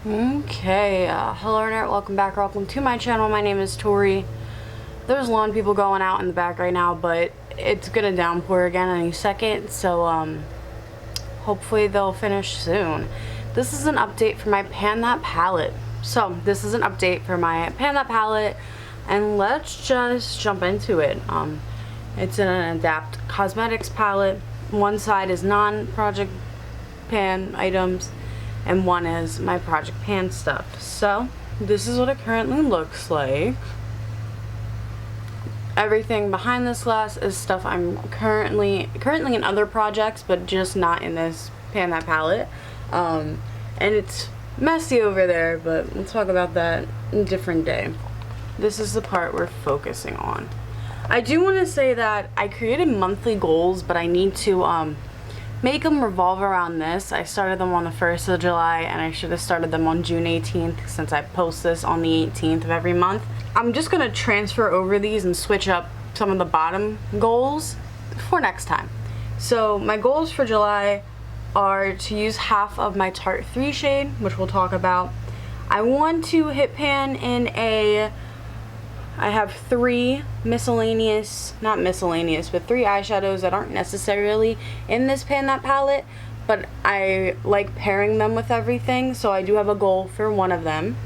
Okay, hello internet, welcome back, or welcome to my channel. My name is Tori. There's lawn people going out in the back right now, but it's gonna downpour again any second, so hopefully they'll finish soon. This is an update for my Pan That palette. So this is an update for my Pan That palette, and let's just jump into it. It's an Adapt Cosmetics palette. One side is non-project pan items, and one is my project pan stuff. So this is what it currently looks like. Everything behind this glass is stuff I'm currently in other projects, but just not in this Pan That palette. And it's messy over there, but we'll talk about that a different day. This is the part we're focusing on. I do want to say that I created monthly goals, but I need to make them revolve around this. I started them on the 1st of July, and I should have started them on June 18th since I post this on the 18th of every month. I'm just going to transfer over these and switch up some of the bottom goals for next time. So my goals for July are to use half of my Tarte 3 shade, which we'll talk about. I want to hit pan in I have three miscellaneous, not miscellaneous, but three eyeshadows that aren't necessarily in this Pan That palette, but I like pairing them with everything, so I do have a goal for one of them.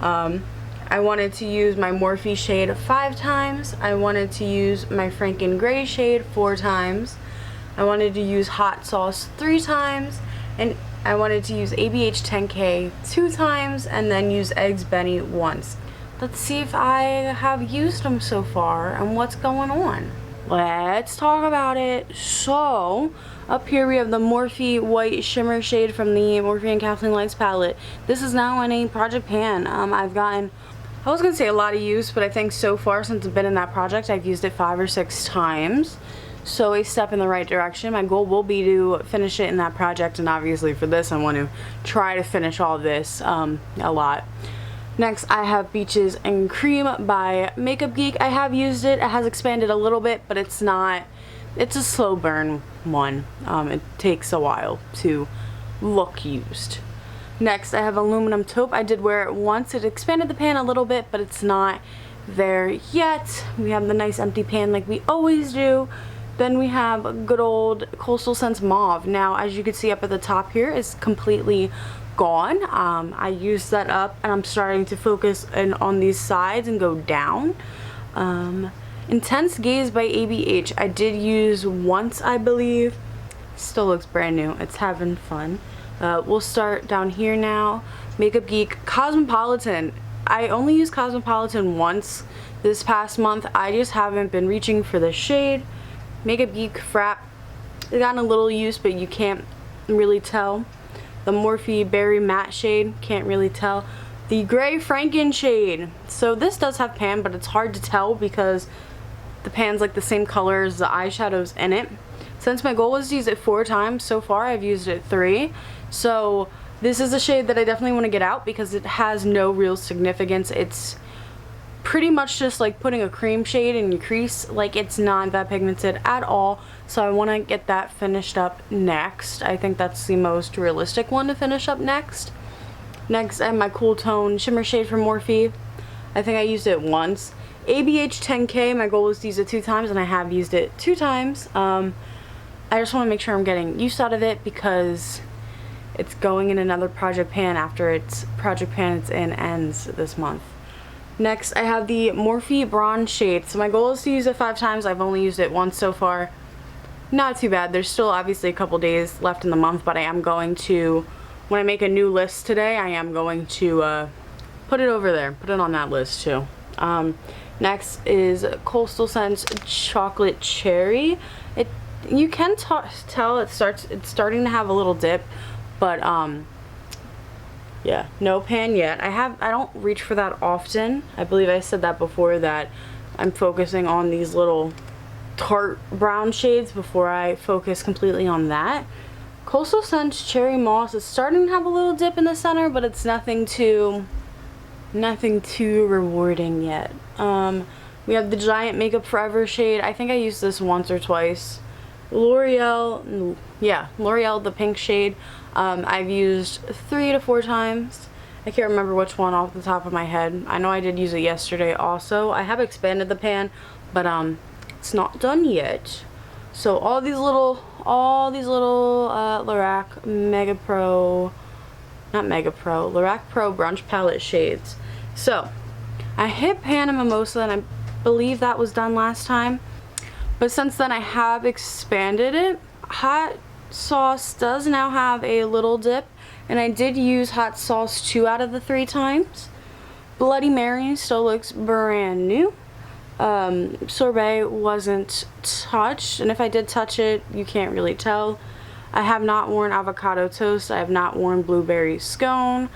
I wanted to use my Morphe shade 5 times. I wanted to use my Franken Gray shade 4 times. I wanted to use Hot Sauce 3 times, and I wanted to use ABH 10K 2 times, and then use Eggs Benny once. Let's see if I have used them so far and what's going on. Let's talk about it. So, up here we have the Morphe White Shimmer shade from the Morphe and Kathleen Lights palette. This is now in a project pan. I've gotten, I was going to say a lot of use, but I think so far since I've been in that project, I've used it 5 or 6 times. So a step in the right direction. My goal will be to finish it in that project, and obviously for this I want to try to finish all this a lot. Next, I have Beaches and Cream by Makeup Geek. I have used it. It has expanded a little bit, but it's a slow burn one. It takes a while to look used. Next, I have Aluminum Taupe. I did wear it once. It expanded the pan a little bit, but it's not there yet. We have the nice empty pan like we always do. Then we have good old Coastal Scents Mauve. Now, as you can see up at the top here, it's completely gone. I used that up, and I'm starting to focus on these sides and go down. Intense Gaze by ABH. I did use once, I believe. Still looks brand new. It's having fun. We'll start down here now. Makeup Geek Cosmopolitan. I only used Cosmopolitan once this past month. I just haven't been reaching for the shade. Makeup Geek Frap. It's gotten a little use, but you can't really tell. The Morphe Berry Matte shade, can't really tell. The Gray Franken shade. So this does have pan, but it's hard to tell because the pan's like the same color as the eyeshadows in it. Since my goal was to use it 4 times, so far I've used it 3. So this is a shade that I definitely want to get out because it has no real significance. It's pretty much just like putting a cream shade in your crease. Like, it's not that pigmented at all. So I want to get that finished up next. I think that's the most realistic one to finish up next. Next, I have my Cool Tone Shimmer shade from Morphe. I think I used it once. ABH 10K, my goal was to use it 2 times, and I have used it 2 times. I just want to make sure I'm getting use out of it because it's going in another project pan after its project pan it's in ends this month. Next, I have the Morphe Bronze shade. So my goal is to use it 5 times. I've only used it once so far. Not too bad. There's still obviously a couple days left in the month, but I am going to, when I make a new list today, I am going to put it over there. Put it on that list too. Next is Coastal Scents Chocolate Cherry. You can tell it's starting to have a little dip, but yeah, no pan yet. I don't reach for that often. I believe I said that before, that I'm focusing on these little tart brown shades before I focus completely on that. Coastal Scents Cherry Moss is starting to have a little dip in the center, but it's nothing too rewarding yet. We have the Giant Makeup Forever shade. I think I used this once or twice. L'Oreal, the pink shade. I've used 3 to 4 times. I can't remember which one off the top of my head. I know I did use it yesterday also. I have expanded the pan, but it's not done yet. So all these little Lorac Mega Pro, not Mega Pro, Lorac Pro Brunch Palette shades. So I hit Pan and Mimosa, and I believe that was done last time. But since then I have expanded it. Hot Sauce does now have a little dip, and I did use Hot Sauce 2 out of the 3 times. Bloody Mary still looks brand new. Sorbet wasn't touched, and if I did touch it, you can't really tell. I have not worn Avocado Toast. I have not worn Blueberry Scone.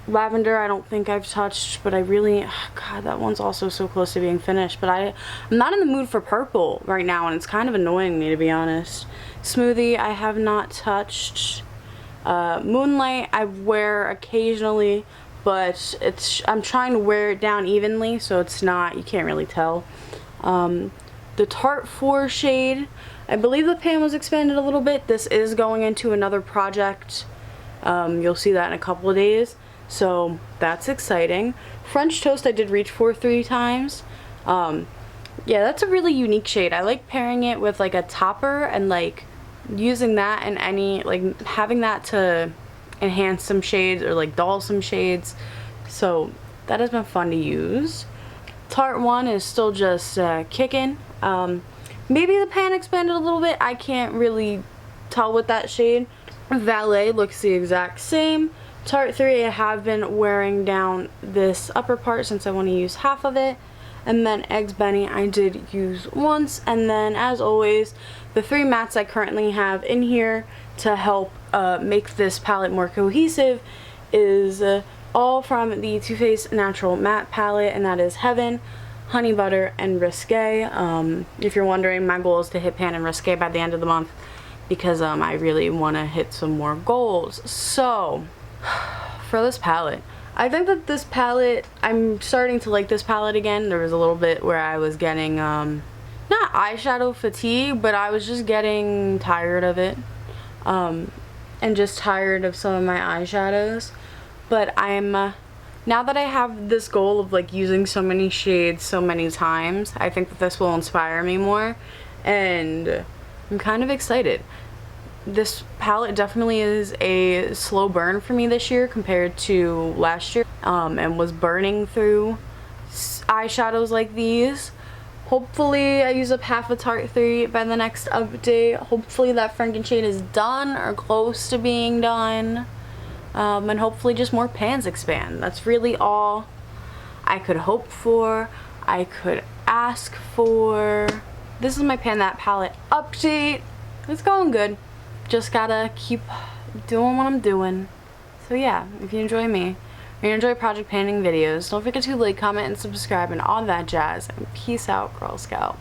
Lavender I don't think I've touched, but I really, God, that one's also so close to being finished. But I'm not in the mood for purple right now, and it's kind of annoying me, to be honest. Smoothie I have not touched. Moonlight I wear occasionally, but I'm trying to wear it down evenly, so it's not, you can't really tell. The Tarte 4 shade, I believe the pan was expanded a little bit. This is going into another project. You'll see that in a couple of days, so that's exciting. French Toast I did reach for 3 times. Yeah, that's a really unique shade. I like pairing it with like a topper and like using that in any, like having that to enhance some shades or like dull some shades. So that has been fun to use. Tarte 1 is still just kicking. Maybe the pan expanded a little bit. I can't really tell with that shade. Valet looks the exact same. Tarte 3 I have been wearing down this upper part since I want to use half of it. And then Eggs Benny I did use once. And then as always, the 3 mattes I currently have in here to help make this palette more cohesive is all from the Too Faced Natural Matte Palette, and that is Heaven, Honey Butter, and Risque. If you're wondering, my goal is to hit Pan and Risque by the end of the month because I really want to hit some more goals. So, for this palette, I think that this palette, I'm starting to like this palette again. There was a little bit where I was getting, not eyeshadow fatigue, but I was just getting tired of it. And just tired of some of my eyeshadows. But I'm, now that I have this goal of like using so many shades so many times, I think that this will inspire me more, and I'm kind of excited. This palette definitely is a slow burn for me this year compared to last year, and was burning through eyeshadows like these. Hopefully I use up half of Tarte 3 by the next update. Hopefully that Franken shade is done or close to being done. And hopefully just more pans expand. That's really all I could hope for, I could ask for. This is my Pan That Palette update. It's going good. Just gotta keep doing what I'm doing. So yeah, if you enjoy me, or you enjoy project painting videos, don't forget to like, comment, and subscribe and all that jazz. And peace out, Girl Scout.